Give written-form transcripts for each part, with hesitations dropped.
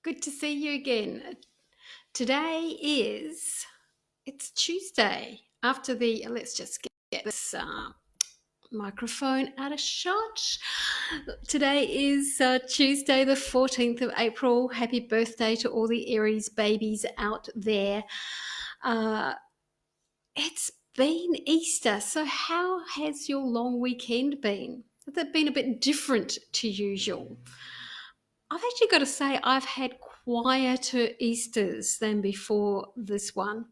Good to see you again. Today it's Tuesday. After let's just get this microphone out of shot. Today is Tuesday, the 14th of April. Happy birthday to all the Aries babies out there. Uh, it's been Easter, so how has your long weekend been? Has it been a bit different to usual? I've actually got to say I've had quieter Easters than before this one.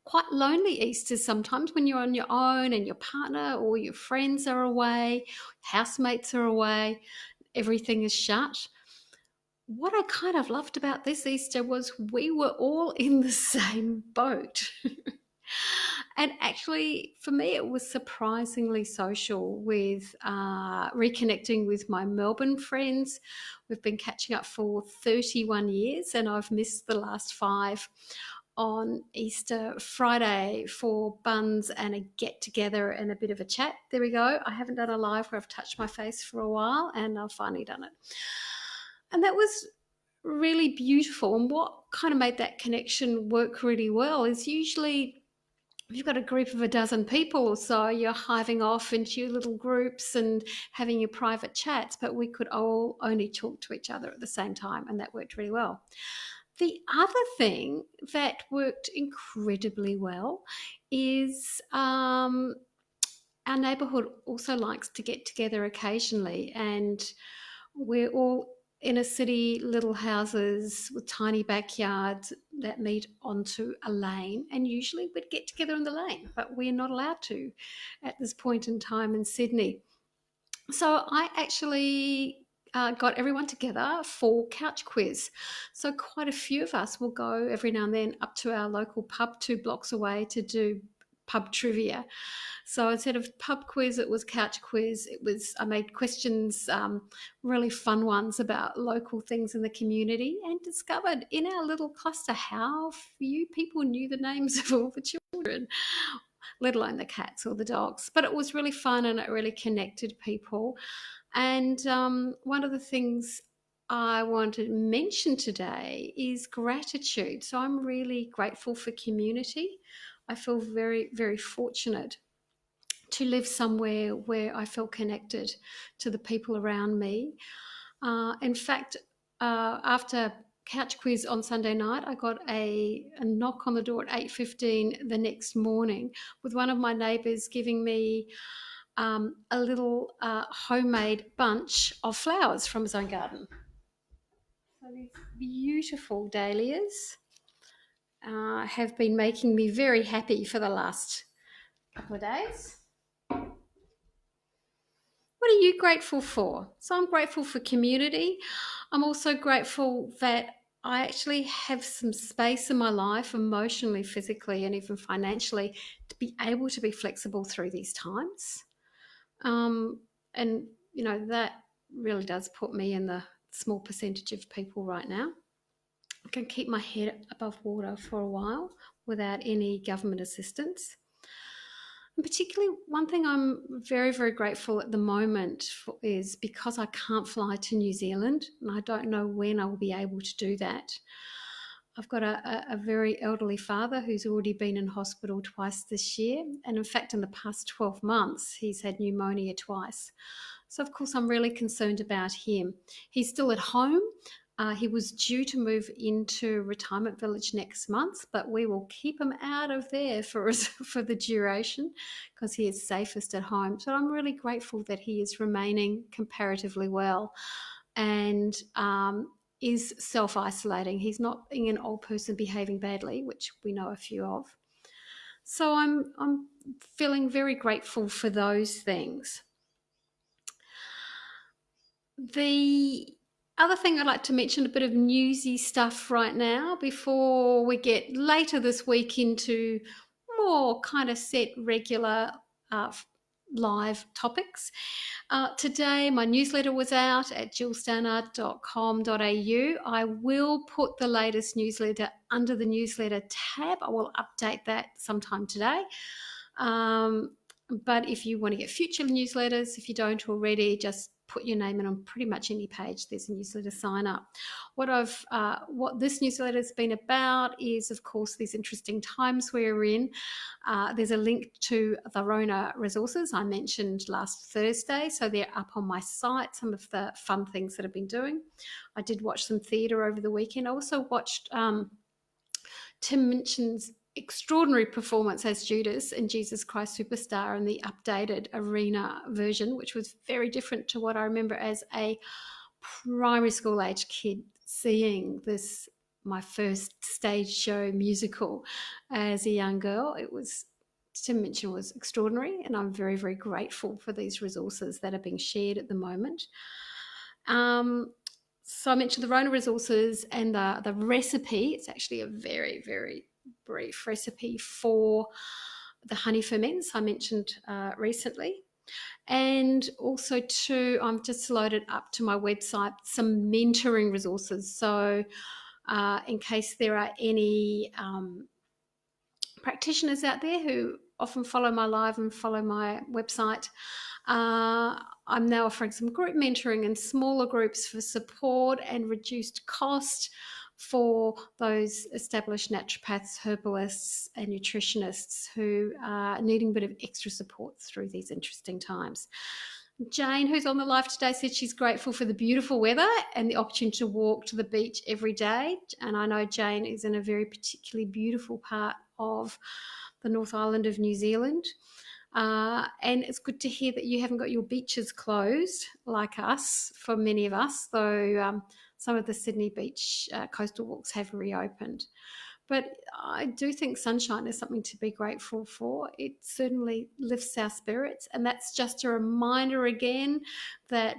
Quite lonely Easters sometimes when you're on your own and your partner or your friends are away, housemates are away, everything is shut. What I kind of loved about this Easter was we were all in the same boat. And actually, for me, it was surprisingly social with reconnecting with my Melbourne friends. We've been catching up for 31 years, and I've missed the last 5 on Easter Friday for buns and a get together and a bit of a chat. There we go. I haven't done a live where I've touched my face for a while, and I've finally done it. And that was really beautiful. And what kind of made that connection work really well is usually if you've got a group of a dozen people or so, you're hiving off into your little groups and having your private chats, but we could all only talk to each other at the same time, and that worked really well. The other thing that worked incredibly well is our neighbourhood also likes to get together occasionally, and we're all inner city little houses with tiny backyards that meet onto a lane, and usually we'd get together in the lane, but we're not allowed to at this point in time in Sydney. So I actually got everyone together for couch quiz. So quite a few of us will go every now and then up to our local pub 2 blocks away to do pub trivia. So instead of pub quiz, it was couch quiz. I made questions, really fun ones about local things in the community, and discovered in our little cluster how few people knew the names of all the children, let alone the cats or the dogs. But it was really fun and it really connected people. And one of the things I want to mention today is gratitude. So I'm really grateful for community. I feel very, very fortunate to live somewhere where I feel connected to the people around me. In fact, after couch quiz on Sunday night, I got a knock on the door at 8:15 the next morning with one of my neighbours giving me a little homemade bunch of flowers from his own garden. So these beautiful dahlias have been making me very happy for the last couple of days. What are you grateful for? So I'm grateful for community. I'm also grateful that I actually have some space in my life, emotionally, physically, and even financially, to be able to be flexible through these times. Um, and, that really does put me in the small percentage of people right now. I can keep my head above water for a while without any government assistance. And particularly, one thing I'm very, very grateful at the moment for is because I can't fly to New Zealand and I don't know when I will be able to do that. I've got a very elderly father who's already been in hospital twice this year. And in fact, in the past 12 months, he's had pneumonia twice. So, of course, I'm really concerned about him. He's still at home. He was due to move into retirement village next month, but we will keep him out of there for the duration because he is safest at home. So I'm really grateful that he is remaining comparatively well and is self-isolating. He's not being an old person behaving badly, which we know a few of. So I'm feeling very grateful for those things. The other thing I'd like to mention, a bit of newsy stuff right now before we get later this week into more kind of set regular live topics. Today, my newsletter was out at gillstannard.com.au. I will put the latest newsletter under the newsletter tab. I will update that sometime today. But if you want to get future newsletters, if you don't already, just put your name in on pretty much any page. There's a newsletter sign up. What this newsletter has been about is, of course, these interesting times we're in. There's a link to the Rona resources I mentioned last Thursday, so they're up on my site, some of the fun things that I've been doing. I did watch some theatre over the weekend. I also watched Tim Minchin's extraordinary performance as Judas in Jesus Christ Superstar in the updated arena version, which was very different to what I remember as a primary school age kid seeing this, my first stage show musical as a young girl. Tim Minchin was extraordinary, and I'm very, very grateful for these resources that are being shared at the moment. So I mentioned the Rona resources and the recipe. It's actually a very, very brief recipe for the honey ferments I mentioned recently. And also too, I've just loaded up to my website some mentoring resources. So in case there are any practitioners out there who often follow my live and follow my website, I'm now offering some group mentoring in smaller groups for support and reduced cost for those established naturopaths, herbalists, and nutritionists who are needing a bit of extra support through these interesting times. Jane, who's on the live today, said she's grateful for the beautiful weather and the opportunity to walk to the beach every day. And I know Jane is in a very particularly beautiful part of the North Island of New Zealand. And it's good to hear that you haven't got your beaches closed like us, for many of us, though some of the Sydney beach coastal walks have reopened. But I do think sunshine is something to be grateful for. It certainly lifts our spirits. And that's just a reminder again that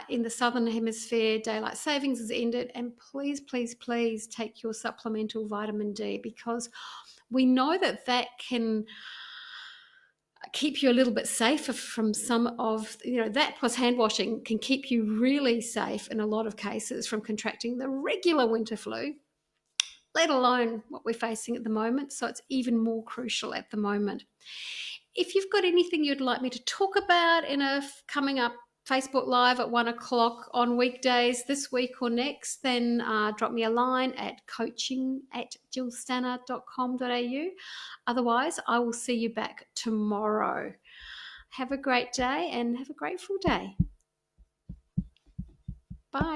in the Southern Hemisphere, daylight savings has ended. And please, please, please take your supplemental vitamin D, because we know that that can keep you a little bit safer from some of, that plus hand washing can keep you really safe in a lot of cases from contracting the regular winter flu, let alone what we're facing at the moment. So it's even more crucial at the moment. If you've got anything you'd like me to talk about in a coming up Facebook Live at 1 o'clock on weekdays this week or next, then drop me a line at coaching@gillstannard.com.au. Otherwise, I will see you back tomorrow. Have a great day and have a grateful day. Bye.